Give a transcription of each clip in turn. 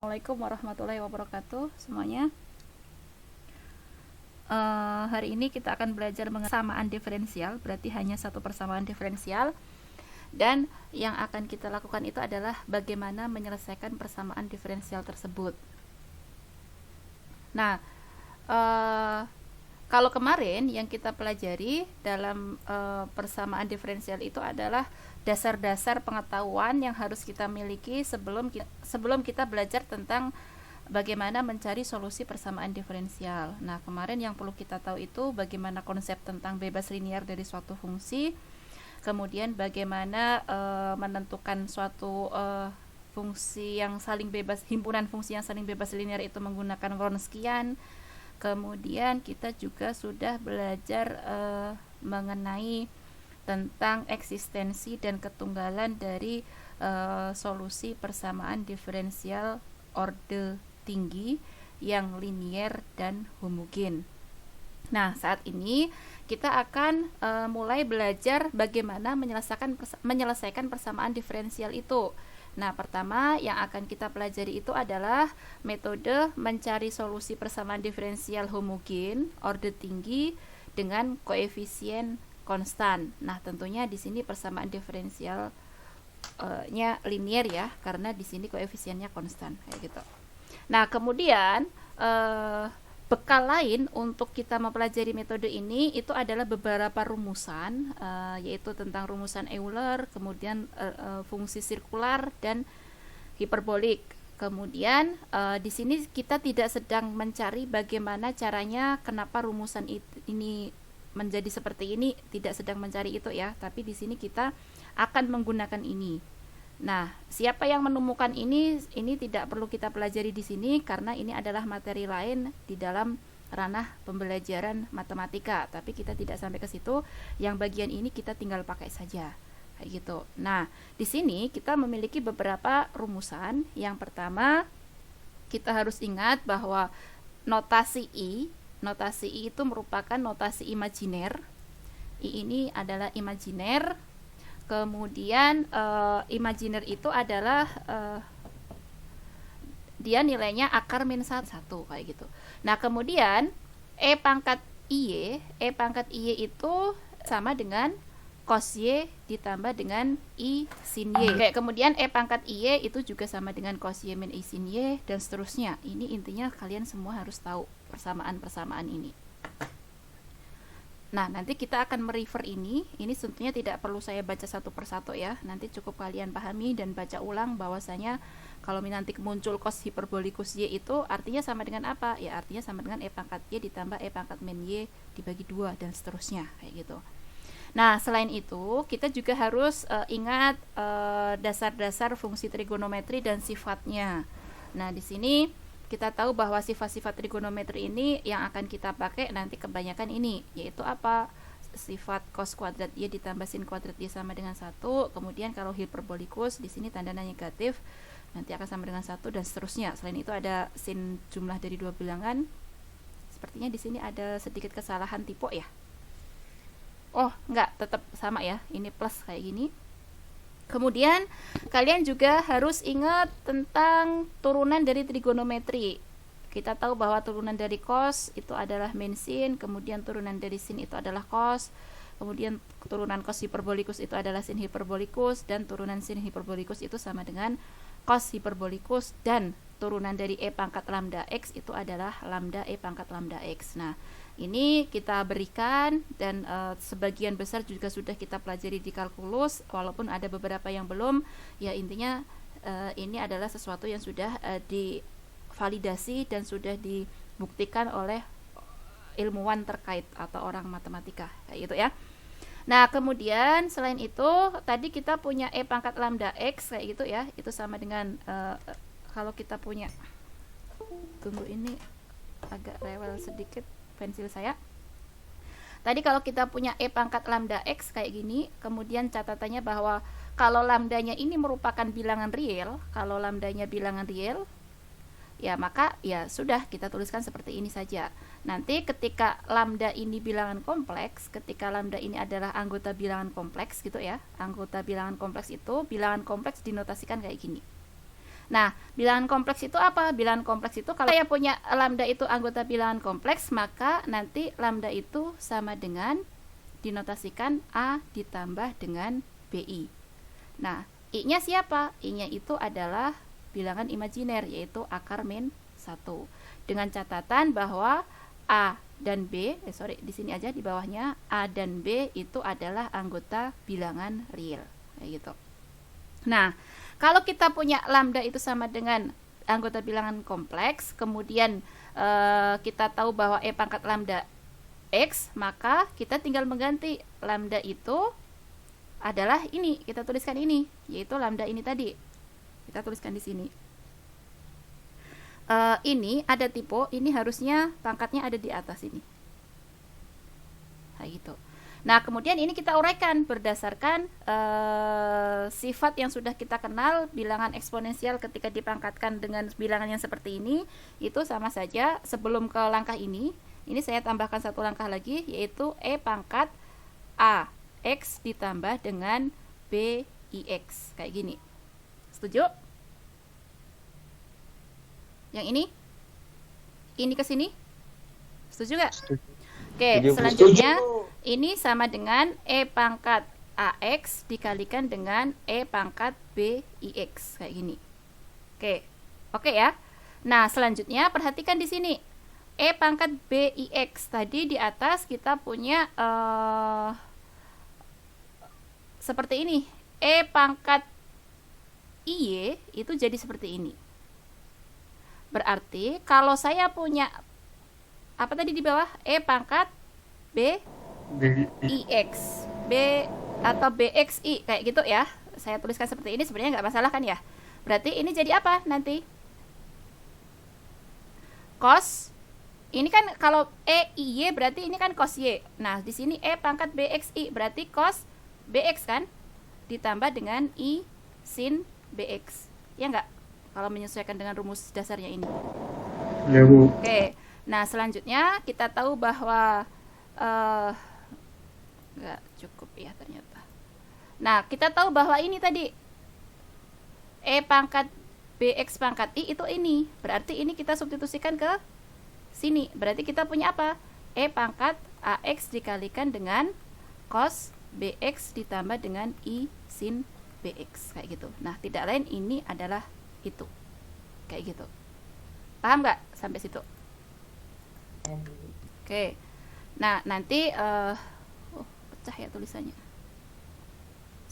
Assalamualaikum warahmatullahi wabarakatuh semuanya. Hari ini kita akan belajar mengenai persamaan diferensial, berarti hanya satu persamaan diferensial. Dan yang akan kita lakukan itu adalah bagaimana menyelesaikan persamaan diferensial tersebut. Nah, kalau kemarin yang kita pelajari dalam persamaan diferensial itu adalah dasar-dasar pengetahuan yang harus kita miliki sebelum kita belajar tentang bagaimana mencari solusi persamaan diferensial. Nah, kemarin yang perlu kita tahu itu bagaimana konsep tentang bebas linear dari suatu fungsi, kemudian bagaimana menentukan suatu fungsi yang saling bebas, himpunan fungsi yang saling bebas linear itu menggunakan Wronskian. Kemudian kita juga sudah belajar mengenai tentang eksistensi dan ketunggalan dari solusi persamaan diferensial orde tinggi yang linier dan homogen. Nah, saat ini kita akan mulai belajar bagaimana menyelesaikan persamaan diferensial itu. Nah, pertama yang akan kita pelajari itu adalah metode mencari solusi persamaan diferensial homogen orde tinggi dengan koefisien konstan. Nah, tentunya di sini persamaan diferensialnya linier ya, karena di sini koefisiennya konstan kayak gitu. Nah, kemudian bekal lain untuk kita mempelajari metode ini itu adalah beberapa rumusan, yaitu tentang rumusan Euler, kemudian fungsi sirkular dan hiperbolik. Kemudian di sini kita tidak sedang mencari bagaimana caranya kenapa rumusan ini menjadi seperti ini, tidak sedang mencari itu ya, tapi di sini kita akan menggunakan ini. Nah, siapa yang menemukan ini tidak perlu kita pelajari di sini karena ini adalah materi lain di dalam ranah pembelajaran matematika, tapi kita tidak sampai ke situ. Yang bagian ini kita tinggal pakai saja. Kayak gitu. Nah, di sini kita memiliki beberapa rumusan. Yang pertama, kita harus ingat bahwa notasi I itu merupakan notasi imajiner. I ini adalah imajiner. Kemudian imajiner itu adalah dia nilainya akar min 1 kayak gitu. Nah, kemudian E pangkat I itu sama dengan cos Y ditambah dengan I sin Y. Kayak kemudian E pangkat I itu juga sama dengan cos Y min I sin Y dan seterusnya. Ini intinya kalian semua harus tahu persamaan-persamaan ini. Nah, nanti kita akan merefer ini tentunya tidak perlu saya baca satu persatu ya. Nanti cukup kalian pahami dan baca ulang bahwasanya kalau nanti muncul cos hiperbolikus Y itu artinya sama dengan apa? Ya, artinya sama dengan E pangkat Y ditambah E pangkat min Y dibagi 2 dan seterusnya kayak gitu. Nah, selain itu kita juga harus ingat dasar-dasar fungsi trigonometri dan sifatnya. Nah, di sini kita tahu bahwa sifat-sifat trigonometri ini yang akan kita pakai nanti kebanyakan ini, yaitu apa? Sifat cos kuadrat Y ditambah sin kuadrat Y sama dengan 1. Kemudian kalau hiperbolikus di sini tandanya negatif, nanti akan sama dengan 1 dan seterusnya. Selain itu ada sin jumlah dari dua bilangan. Sepertinya di sini ada sedikit kesalahan tipe ya. Oh, enggak, tetap sama ya. Ini plus kayak gini. Kemudian kalian juga harus ingat tentang turunan dari trigonometri. Kita tahu bahwa turunan dari cos itu adalah min sin, kemudian turunan dari sin itu adalah cos, kemudian turunan cos hiperbolikus itu adalah sin hiperbolikus, dan turunan sin hiperbolikus itu sama dengan cos hiperbolikus, dan turunan dari E pangkat lambda X itu adalah lambda E pangkat lambda X. Nah, ini kita berikan dan sebagian besar juga sudah kita pelajari di kalkulus, walaupun ada beberapa yang belum. Ya, intinya ini adalah sesuatu yang sudah divalidasi dan sudah dibuktikan oleh ilmuwan terkait atau orang matematika kayak gitu ya. Nah, kemudian selain itu tadi kita punya E pangkat lambda X kayak gitu ya. Itu sama dengan kalau kita punya, tunggu ini agak rewel sedikit pensil saya. Tadi kalau kita punya E pangkat lambda X kayak gini, kemudian catatannya bahwa kalau lambdanya ini merupakan bilangan real, kalau lambdanya bilangan real, ya maka ya sudah kita tuliskan seperti ini saja. Nanti ketika lambda ini bilangan kompleks, ketika lambda ini adalah anggota bilangan kompleks gitu ya, anggota bilangan kompleks itu, bilangan kompleks dinotasikan kayak gini. Nah, bilangan kompleks itu apa? Bilangan kompleks itu kalau saya punya lambda itu anggota bilangan kompleks, maka nanti lambda itu sama dengan dinotasikan A ditambah dengan BI. Nah, I-nya siapa? I-nya itu adalah bilangan imajiner, yaitu akar min 1. Dengan catatan bahwa A dan B, di sini aja di bawahnya, A dan B itu adalah anggota bilangan real. Kayak gitu. Nah, kalau kita punya lambda itu sama dengan anggota bilangan kompleks, kemudian kita tahu bahwa E pangkat lambda X, maka kita tinggal mengganti lambda itu adalah ini, kita tuliskan ini, yaitu lambda ini tadi. Kita tuliskan di sini. Ini ada typo, ini harusnya pangkatnya ada di atas ini. Kayak gitu. Nah, kemudian ini kita uraikan berdasarkan sifat yang sudah kita kenal. Bilangan eksponensial ketika dipangkatkan dengan bilangan yang seperti ini, itu sama saja. Sebelum ke langkah ini saya tambahkan satu langkah lagi, yaitu E pangkat A X ditambah dengan B IX. Kayak gini. Setuju? Yang ini? Ini ke sini? Setuju gak? Oke, selanjutnya ini sama dengan E pangkat AX dikalikan dengan E pangkat BIX, kayak gini. Oke ya. Nah, selanjutnya perhatikan di sini. E pangkat BIX tadi di atas kita punya seperti ini. E pangkat IY itu jadi seperti ini. Berarti kalau saya punya apa tadi di bawah? E pangkat BIX, B atau BXI, kayak gitu ya. Saya tuliskan seperti ini, sebenarnya nggak masalah kan ya. Berarti ini jadi apa nanti? Cos. Ini kan kalau EIY berarti ini kan cos Y. Nah, di sini E pangkat BXI berarti cos BX kan? Ditambah dengan I sin BX. Ya nggak? Kalau menyesuaikan dengan rumus dasarnya ini. Ya, Bu. Oke. Nah, selanjutnya kita tahu bahwa nggak cukup ya ternyata. Nah, kita tahu bahwa ini tadi E pangkat BX pangkat I itu ini. Berarti ini kita substitusikan ke sini. Berarti kita punya apa? E pangkat AX dikalikan dengan cos BX ditambah dengan I sin BX. Kayak gitu. Nah, tidak lain ini adalah itu. Kayak gitu. Paham nggak sampai situ? Oke. Nah, nanti pecah ya tulisannya.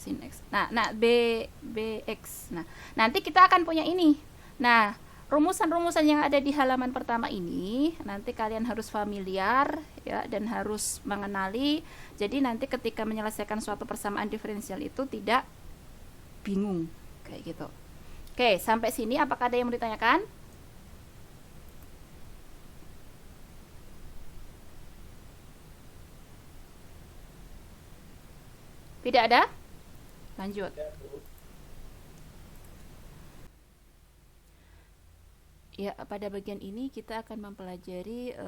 Sin X. Nah, BX. Nah, nanti kita akan punya ini. Nah, rumusan-rumusan yang ada di halaman pertama ini nanti kalian harus familiar ya dan harus mengenali. Jadi nanti ketika menyelesaikan suatu persamaan diferensial itu tidak bingung kayak gitu. Oke, sampai sini apakah ada yang mau ditanyakan? Tidak ada? Lanjut. Ya, pada bagian ini kita akan mempelajari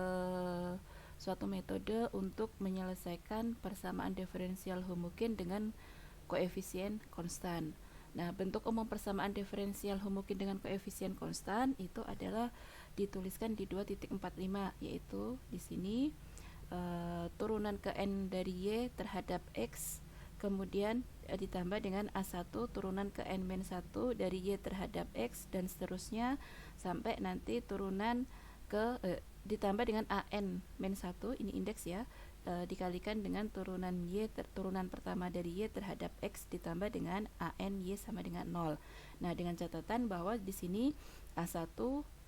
suatu metode untuk menyelesaikan persamaan diferensial homogen dengan koefisien konstan. Nah, bentuk umum persamaan diferensial homogen dengan koefisien konstan itu adalah dituliskan di 2.45, yaitu di sini turunan ke n dari y terhadap x, kemudian ditambah dengan A1 turunan ke n-1 dari y terhadap x, dan seterusnya sampai nanti turunan ke ditambah dengan an-1, ini indeks ya, dikalikan dengan turunan turunan pertama dari y terhadap x ditambah dengan an y sama dengan 0. Nah, dengan catatan bahwa di sini A1,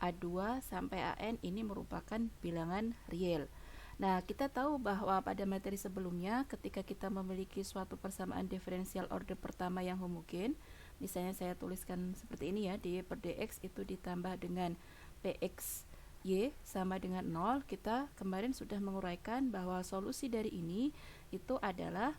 A2 sampai an ini merupakan bilangan real. Nah, kita tahu bahwa pada materi sebelumnya ketika kita memiliki suatu persamaan diferensial order pertama yang homogen, misalnya saya tuliskan seperti ini ya, dy per dx itu ditambah dengan px y sama dengan 0, kita kemarin sudah menguraikan bahwa solusi dari ini itu adalah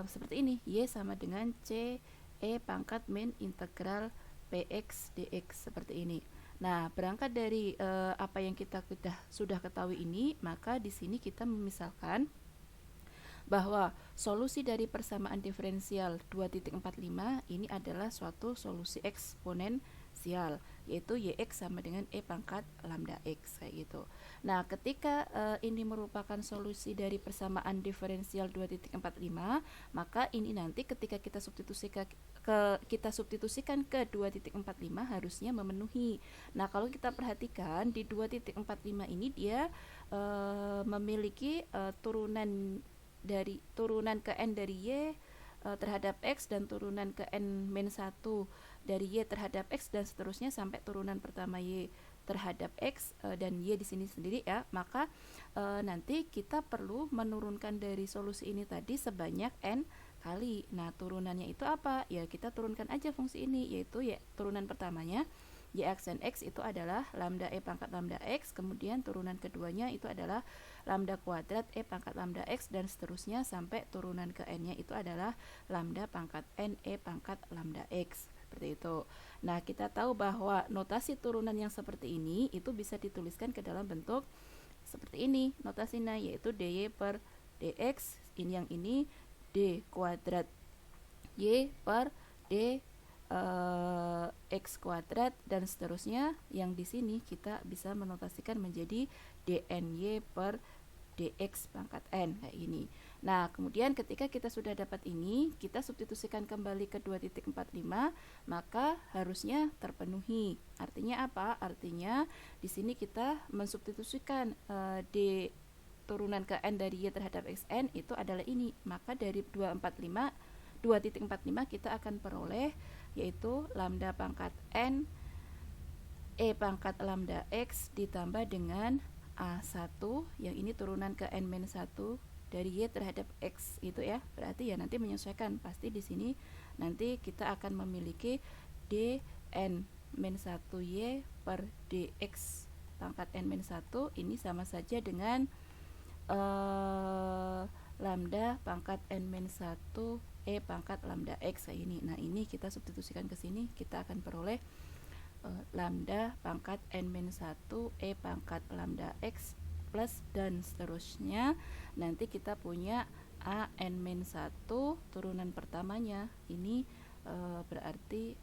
seperti ini, y sama dengan c e pangkat min integral px dx, seperti ini. Nah, berangkat dari apa yang kita sudah ketahui ini, maka di sini kita memisalkan bahwa solusi dari persamaan diferensial 2.45 ini adalah suatu solusi eksponensial, yaitu Yx sama dengan E pangkat lambda X kayak gitu. Nah, ketika ini merupakan solusi dari persamaan diferensial 2.45, maka ini nanti ketika kita substitusikan ke 2.45 harusnya memenuhi. Nah, kalau kita perhatikan di 2.45 ini dia memiliki turunan ke n dari y terhadap x dan turunan ke n-1 dari y terhadap x dan seterusnya sampai turunan pertama y terhadap x dan y di sini sendiri ya. Maka nanti kita perlu menurunkan dari solusi ini tadi sebanyak n kali. Nah, turunannya itu apa? Ya kita turunkan aja fungsi ini, yaitu ya turunan pertamanya y aksen x itu adalah lambda e pangkat lambda x, kemudian turunan keduanya itu adalah lambda kuadrat e pangkat lambda x, dan seterusnya sampai turunan ke n nya itu adalah lambda pangkat n e pangkat lambda x, seperti itu. Nah, kita tahu bahwa notasi turunan yang seperti ini itu bisa dituliskan ke dalam bentuk seperti ini notasinya, yaitu dy per dx, ini yang ini d kuadrat y per d x kuadrat dan seterusnya, yang di sini kita bisa menotasikan menjadi dny per dx pangkat n kayak ini. Nah, kemudian ketika kita sudah dapat ini, kita substitusikan kembali ke 2.45, maka harusnya terpenuhi. Artinya apa? Artinya di sini kita mensubstitusikan d turunan ke n dari y terhadap xn itu adalah ini. Maka dari 2.45 kita akan peroleh yaitu lambda pangkat n e pangkat lambda x ditambah dengan a1 yang ini turunan ke n-1 dari y terhadap x itu ya. Berarti ya nanti menyesuaikan, pasti di sini nanti kita akan memiliki dn-1y per dx pangkat n-1 ini sama saja dengan lambda pangkat n-1 e pangkat lambda x kayak ini. Nah, ini kita substitusikan ke sini, kita akan peroleh lambda pangkat n-1 e pangkat lambda x plus dan seterusnya. Nanti kita punya a n-1 turunan pertamanya ini berarti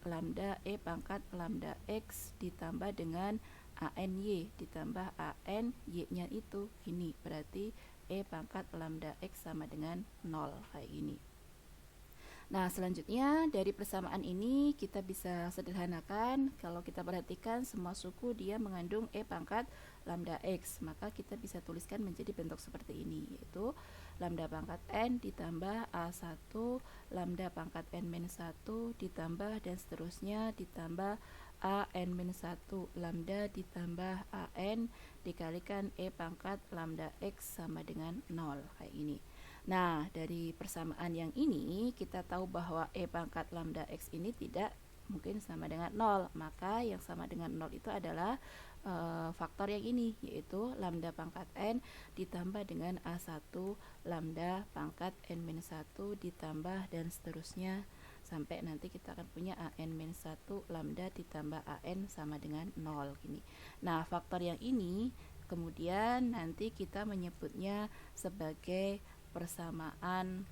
lambda e pangkat lambda x ditambah dengan ANY ditambah AN y-nya itu ini, berarti e pangkat lambda x sama dengan 0 kayak gini. Nah, selanjutnya dari persamaan ini kita bisa sederhanakan. Kalau kita perhatikan semua suku dia mengandung e pangkat lambda x, maka kita bisa tuliskan menjadi bentuk seperti ini, yaitu lambda pangkat n ditambah a1 lambda pangkat n-1 ditambah dan seterusnya ditambah a n-1 lambda ditambah an dikalikan e pangkat lambda x sama dengan 0 kayak ini. Nah, dari persamaan yang ini kita tahu bahwa e pangkat lambda x ini tidak mungkin sama dengan 0, maka yang sama dengan 0 itu adalah faktor yang ini, yaitu lambda pangkat n ditambah dengan a1 lambda pangkat n-1 ditambah dan seterusnya sampai nanti kita akan punya an-1 lambda ditambah an sama dengan 0 gini. Nah, faktor yang ini kemudian nanti kita menyebutnya sebagai persamaan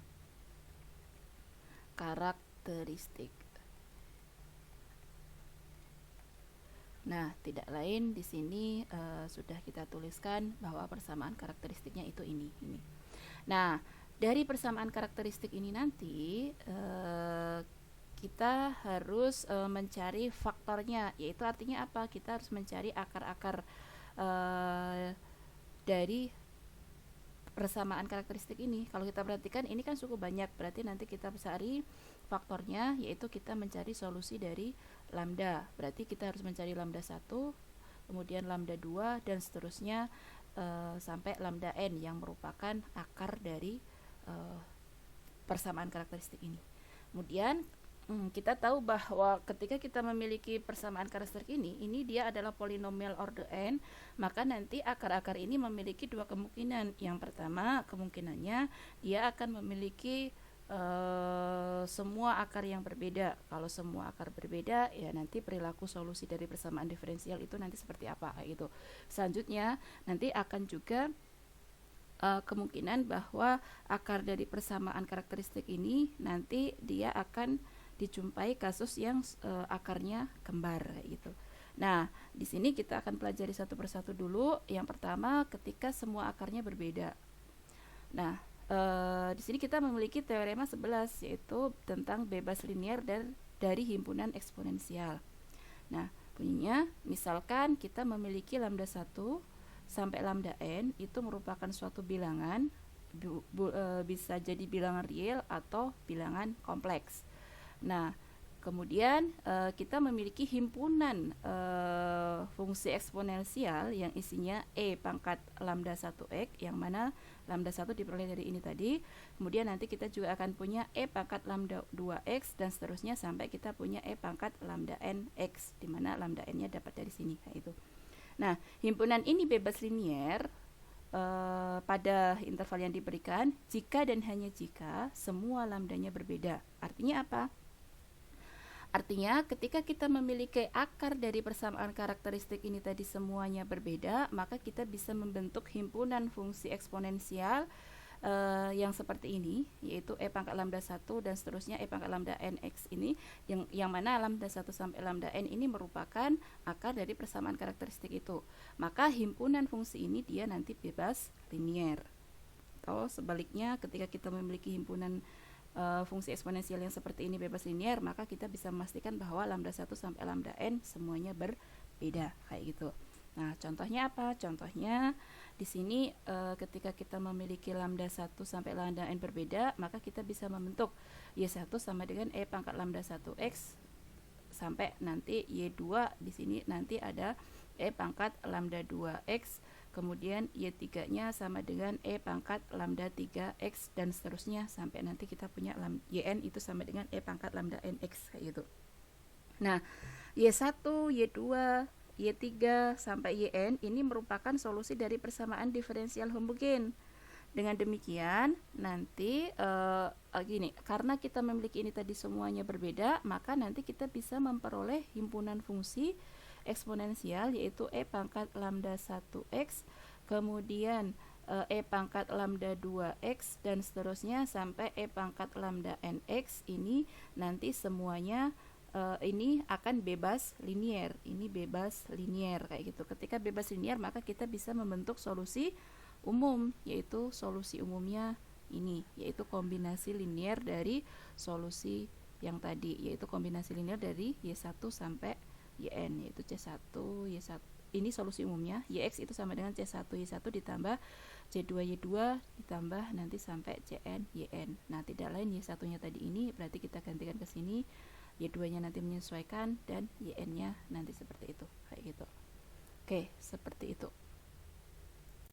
karakteristik. Nah, tidak lain di sini sudah kita tuliskan bahwa persamaan karakteristiknya itu ini. Nah, dari persamaan karakteristik ini nanti kita harus mencari faktornya, yaitu artinya apa? Kita harus mencari akar-akar dari persamaan karakteristik ini. Kalau kita perhatikan ini kan cukup banyak, berarti nanti kita cari faktornya, yaitu kita mencari solusi dari lambda. Berarti kita harus mencari lambda 1, kemudian lambda 2 dan seterusnya sampai lambda n yang merupakan akar dari persamaan karakteristik ini. Kemudian kita tahu bahwa ketika kita memiliki persamaan karakteristik ini dia adalah polinomial order n, maka nanti akar-akar ini memiliki dua kemungkinan. Yang pertama, kemungkinannya dia akan memiliki semua akar yang berbeda. Kalau semua akar berbeda, ya nanti perilaku solusi dari persamaan diferensial itu nanti seperti apa gitu. Selanjutnya nanti akan juga kemungkinan bahwa akar dari persamaan karakteristik ini nanti dia akan dijumpai kasus yang akarnya kembar gitu. Nah, di sini kita akan pelajari satu persatu dulu. Yang pertama, ketika semua akarnya berbeda. Nah, di sini kita memiliki teorema 11, yaitu tentang bebas linier dari himpunan eksponensial. Nah, bunyinya misalkan kita memiliki lambda 1 sampai lambda n itu merupakan suatu bilangan, bisa jadi bilangan real atau bilangan kompleks. Nah, kemudian kita memiliki himpunan fungsi eksponensial yang isinya e pangkat lambda 1x, yang mana lambda 1 diperoleh dari ini tadi. Kemudian nanti kita juga akan punya e pangkat lambda 2x dan seterusnya sampai kita punya e pangkat lambda nx, di mana lambda n-nya dapat dari sini. Nah, itu. Nah, himpunan ini bebas linier pada interval yang diberikan jika dan hanya jika semua lambdanya berbeda. Artinya apa? Artinya ketika kita memiliki akar dari persamaan karakteristik ini tadi semuanya berbeda, maka kita bisa membentuk himpunan fungsi eksponensial yang seperti ini, yaitu e pangkat lambda 1 dan seterusnya e pangkat lambda nx ini, yang mana lambda 1 sampai lambda n ini merupakan akar dari persamaan karakteristik itu. Maka himpunan fungsi ini dia nanti bebas linier. Atau sebaliknya, ketika kita memiliki himpunan fungsi eksponensial yang seperti ini bebas linier, maka kita bisa memastikan bahwa lambda 1 sampai lambda n semuanya berbeda, kayak gitu. Nah, contohnya apa? Contohnya di sini ketika kita memiliki lambda 1 sampai lambda n berbeda, maka kita bisa membentuk y1 sama dengan e pangkat lambda 1x sampai nanti y2 di sini nanti ada e pangkat lambda 2x, kemudian y3-nya sama dengan e pangkat lambda 3x dan seterusnya sampai nanti kita punya yn itu sama dengan e pangkat lambda nx, kayak gitu. Nah, y1, y2, y3 sampai yn ini merupakan solusi dari persamaan diferensial homogen. Dengan demikian nanti gini, karena kita memiliki ini tadi semuanya berbeda, maka nanti kita bisa memperoleh himpunan fungsi eksponensial yaitu e pangkat lambda 1x, kemudian e pangkat lambda 2x dan seterusnya sampai e pangkat lambda nx. Ini nanti semuanya ini akan bebas linier. Ini bebas linier kayak gitu. Ketika bebas linier maka kita bisa membentuk solusi umum, yaitu solusi umumnya ini, yaitu kombinasi linier dari solusi yang tadi, yaitu kombinasi linier dari y1 sampai yn, yaitu c1 y1. Ini solusi umumnya, yx itu sama dengan c1 y1 ditambah c2 y2 ditambah nanti sampai cn yn. Nah, tidak lain y1-nya tadi ini, berarti kita gantikan ke sini, y2-nya nanti menyesuaikan dan yn-nya nanti seperti itu, kayak gitu. Oke, seperti itu.